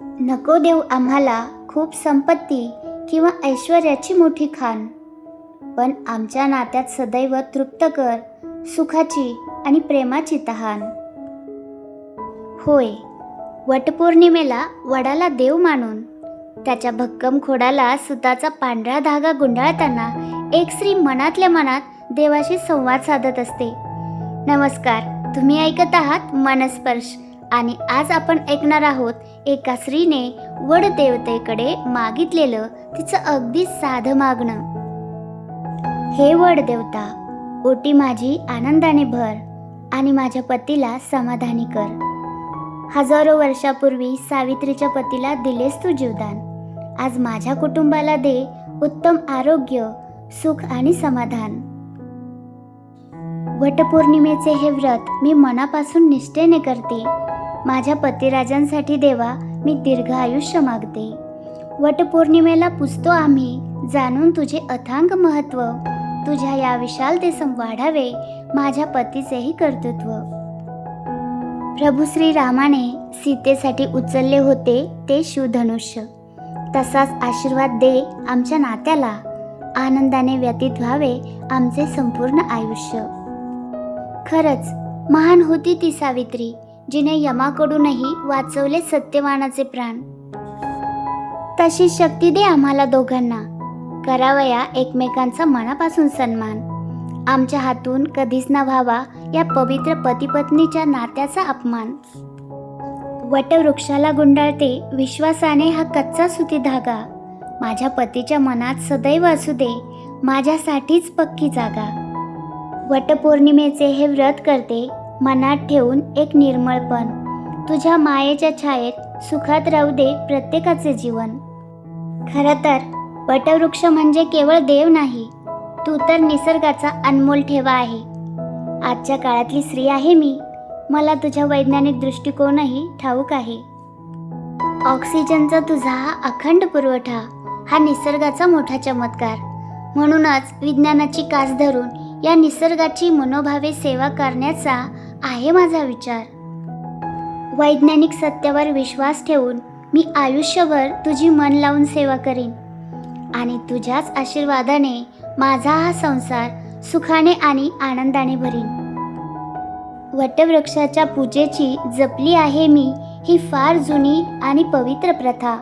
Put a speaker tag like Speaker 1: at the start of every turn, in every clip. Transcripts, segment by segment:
Speaker 1: नको देव आम्हाला खूप संपत्ती किंवा ऐश्वर्याची मोठी खाण, पण आमच्या नात्यात सदैव तृप्त कर सुखाची आणि प्रेमाची तहान. होय, वटपौर्णिमेला वडाला देव मानून त्याच्या भक्कम खोडाला सुताचा पांढरा धागा गुंडाळताना एक स्त्री मनातल्या मनात देवाशी संवाद साधत असते. नमस्कार, तुम्ही ऐकत आहात मनस्पर्श आणि आज आपण ऐकणार आहोत एका स्त्रीने वडदेवतेकडे मागितलेलं तिचं अगदी साधं मागणं. हे वडदेवता, ओटी माझी आनंदाने भर आणि माझ्या पतीला समाधानी कर. हजारो वर्षापूर्वी सावित्रीच्या पतीला दिलेस तू जीवदान. आज माझ्या कुटुंबाला दे उत्तम आरोग्य, सुख आणि समाधान. वटपौर्णिमेचे हे व्रत मी मनापासून निष्ठेने करते. माझ्या पतिराजांसाठी देवा मी दीर्घ आयुष्य मागते. वटपौर्णिमेला पूजतो आम्ही जाणून तुझे अथांग महत्त्व. तुझ्या या विशालतेसम वाढावे माझ्या पतीचेही कर्तृत्व. प्रभू श्रीरामाने सीतेसाठी उचलले होते ते शिवधनुष्य. तसाच आशीर्वाद दे आमच्या नात्याला. आनंदाने व्यतीत व्हावे आमचे संपूर्ण आयुष्य. खरंच महान होती ती सावित्री, जिने यमाकडूनही वाचवले सत्यवानाचे प्राण. तशी शक्ती दे आम्हाला दोघांना, करावया एकमेकांचा मनापासून सन्मान. आमच्या हातून कधीच न व्हावा या पवित्र पतिपत्नीच्या नात्याचा अपमान. वटवृक्षाला गुंडाळते विश्वासाने हा कच्चा सुती धागा. माझ्या पतीच्या मनात सदैव असू दे माझ्यासाठीच पक्की जागा. वटपौर्णिमेचे हे व्रत करते मनात ठेवून एक निर्मळपण. तुझ्या मायेच्या छायेत सुखात राहू दे प्रत्येकाचे जीवन. खरं तर वटवृक्ष म्हणजे केवळ देव नाही, तू तर निसर्गाचा अनमोल ठेवा आहे. आजच्या काळातली स्त्री आहे मी, मला तुझ्या वैज्ञानिक दृष्टिकोनही ठाऊक आहे. ऑक्सिजनचा तुझा हा अखंड पुरवठा, हा निसर्गाचा मोठा चमत्कार. म्हणूनच विज्ञानाची कास धरून या निसर्गाची मनोभावे सेवा करण्याचा आहे माझा विचार. वैज्ञानिक सत्यावर विश्वास ठेवून मी आयुष्यभर तुझी मन लावून सेवा करीन आणि तुझ्याच आशीर्वादाने माझा हा संसार सुखाने आणि आनंदाने भरीन. वटवृक्षाच्या पूजेची जपली आहे मी ही फार जुनी आणि पवित्र प्रथा.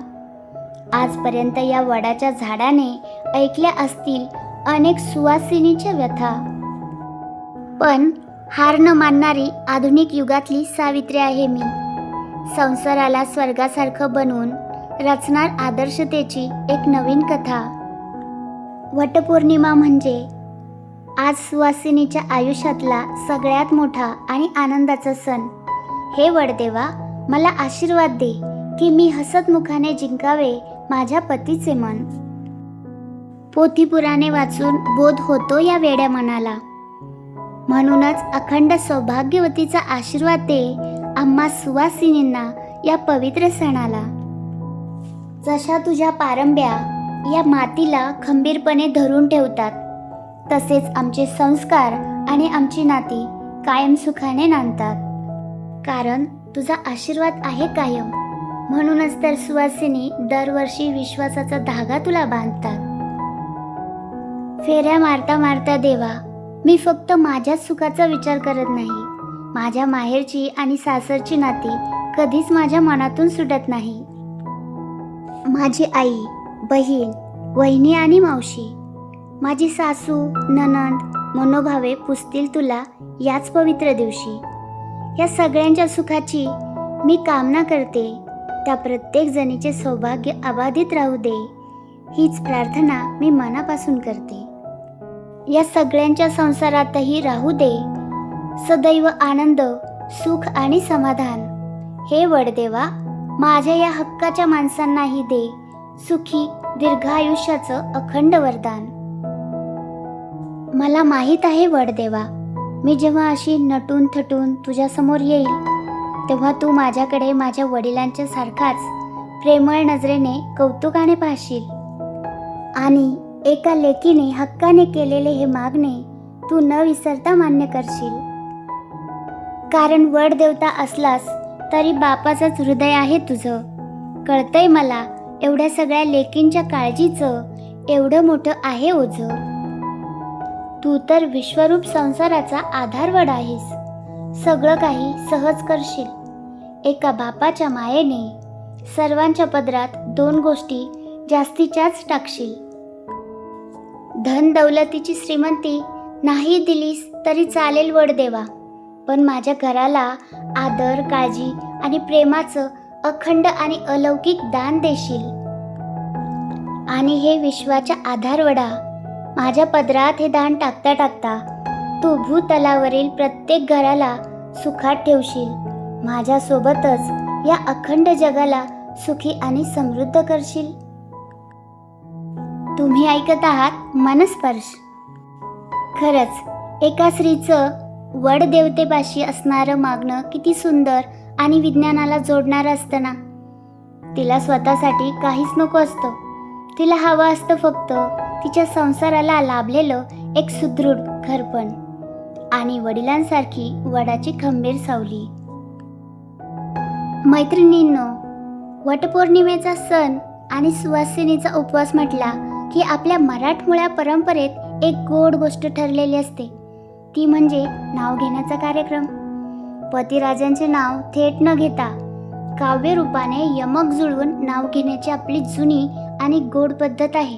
Speaker 1: आजपर्यंत या वडाच्या झाडाने ऐकल्या असतील अनेक सुवासिनीच्या व्यथा. पण हार न मानणारी आधुनिक युगातली सावित्री आहे मी. संसाराला स्वर्गासारखं बनवून रचणार आदर्शतेची एक नवीन कथा. वटपौर्णिमा म्हणजे आज सुवासिनीच्या आयुष्यातला सगळ्यात मोठा आणि आनंदाचा सण. हे वडदेवा, मला आशीर्वाद दे की मी हसतमुखाने जिंकावे माझ्या पतीचे मन. पोथीपुराणे वाचून बोध होतो या वेड्या मनाला. म्हणूनच अखंड सौभाग्यवतीचा आशीर्वाद दे आम्हा सुवासिनींना या पवित्र सणाला. जशा तुझ्या पारंब्या या मातीला खंबीरपणे धरून ठेवतात, तसेच आमचे संस्कार आणि आमची नाती कायम सुखाने नांदतात. कारण तुझा आशीर्वाद आहे कायम. म्हणूनच तर सुवासिनी दरवर्षी विश्वासाचा धागा तुला बांधतात. फेऱ्या मारता मारता देवा, मी फक्त माझ्याच सुखाचा विचार करत नाही. माझ्या माहेरची आणि सासरची नाती कधीच माझ्या मनातून सुटत नाही. माझी आई, बहीण, वहिनी आणि मावशी, माझी सासू, नणंद मनोभावे पुजतील तुला याच पवित्र दिवशी. या सगळ्यांच्या सुखाची मी कामना करते. त्या प्रत्येक जणीचे सौभाग्य अबाधित राहू दे हीच प्रार्थना मी मनापासून करते. या सगळ्यांच्या संसारातही राहू दे सदैव आनंद, सुख आणि समाधान. हे वडदेवा, माझ्या या हक्काच्या माणसांनाही दे सुखी दीर्घ आयुष्याचं अखंड वरदान. मला माहीत आहे वडदेवा, मी जेव्हा अशी नटून थटून तुझ्यासमोर येईल तेव्हा तू माझ्याकडे माझ्या वडिलांच्या सारखाच प्रेमळ नजरेने कौतुकाने पाहशील आणि एका लेकीने हक्काने केलेले हे मागणे तू न विसरता मान्य करशील. कारण वडदेवता असलास तरी बापाचंच हृदय आहे तुझं. कळतंय मला एवढ्या सगळ्या लेकींच्या काळजीचं एवढं मोठं आहे ओझं. तू तर विश्वरूप संसाराचा आधारवड आहेस. सगळं काही सहज करशील. एका बापाच्या मायेने सर्वांच्या पदरात 2 गोष्टी जास्तीच्याच टाकशील. धन दौलतीची श्रीमंती नाही दिलीस तरी चालेल वड देवा, पण माझ्या घराला आदर, काळजी आणि प्रेमाचं अखंड आणि अलौकिक दान देशील. आणि हे विश्वाच्या आधारवडा, माझ्या पदरात हे दान टाकता टाकता तू भूतलावरील प्रत्येक घराला सुखात ठेवशील. माझ्यासोबतच या अखंड जगाला सुखी आणि समृद्ध करशील. तुम्ही ऐकत आहात मनस्पर्श. खरंच एका स्त्रीचं वड देवतेपाशी असणारं मागणं किती सुंदर आणि विज्ञानाला जोडणारं असतं ना. तिला स्वतःसाठी काहीच नको असतं. तिला हवं असतं फक्त तिच्या संसाराला लाभलेलं एक सुदृढ घरपण आणि वडिलांसारखी वडाची खंबीर सावली. मैत्रिणींनो, वटपौर्णिमेचा सण आणि सुवासिनीचा उपवास म्हटला की आपल्या मराठमोळ्या परंपरेत एक गोड गोष्ट ठरलेली असते, ती म्हणजे नाव घेण्याचा कार्यक्रम. पतिराजांचे नाव थेट न घेता काव्य रूपाने यमक जुळवून नाव घेण्याची आपली जुनी आणि गोड पद्धत आहे.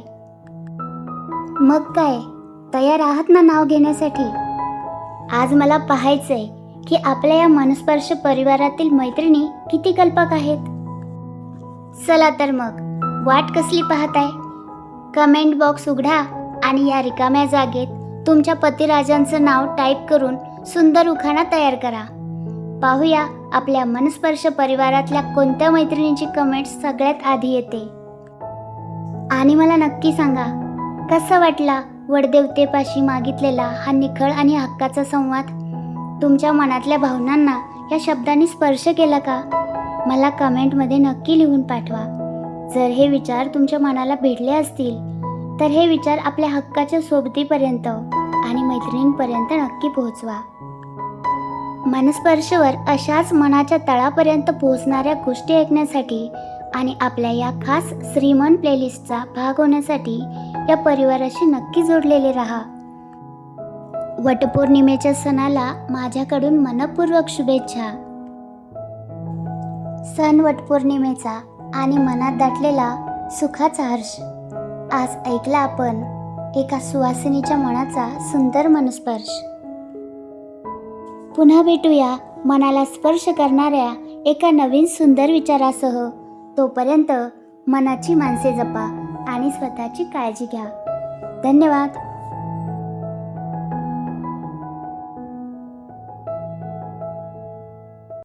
Speaker 1: मग काय, तयार आहात ना नाव घेण्यासाठी? आज मला पाहायचंय की आपल्या या मनस्पर्श परिवारातील मैत्रिणी किती कल्पक आहेत. चला तर मग, वाट कसली पाहताय? कमेंट बॉक्स उघडा आणि या रिकाम्या जागेत तुमच्या पतिराजांचं नाव टाईप करून सुंदर उखाणा तयार करा. पाहूया आपल्या मनस्पर्श परिवारातल्या कोणत्या मैत्रिणीची कमेंट सगळ्यात आधी येते. आणि मला नक्की सांगा, कसा वाटला वडदेवतेपाशी मागितलेला हा निखळ आणि हक्काचा संवाद? तुमच्या मनातल्या भावनांना या शब्दांनी स्पर्श केला का? मला कमेंटमध्ये नक्की लिहून पाठवा. जर हे विचार तुमच्या मनाला भिडले असतील तर हे विचार आपल्या हक्काच्या सोबतीपर्यंत आणि मैत्रिणींपर्यंत नक्की पोहोचवा. मनस्पर्शवर अशाच मनाच्या तळापर्यंत पोहोचणाऱ्या गोष्टी ऐकण्यासाठी आणि आपल्या या खास श्रीमन प्लेलिस्टचा भाग होण्यासाठी या परिवाराशी नक्की जोडलेले राहा. वटपौर्णिमेच्या सणाला माझ्याकडून मनपूर्वक शुभेच्छा. सण वटपौर्णिमेचा आणि मनात दाटलेला सुखाचा हर्ष. आज ऐकला आपण एका सुवासिनीच्या मनाचा सुंदर मनस्पर्श. पुन्हा भेटूया मनाला स्पर्श करणाऱ्या एका नवीन सुंदर विचारासह. तोपर्यंत मनाची माणसे जपा आणि स्वतःची काळजी घ्या. धन्यवाद.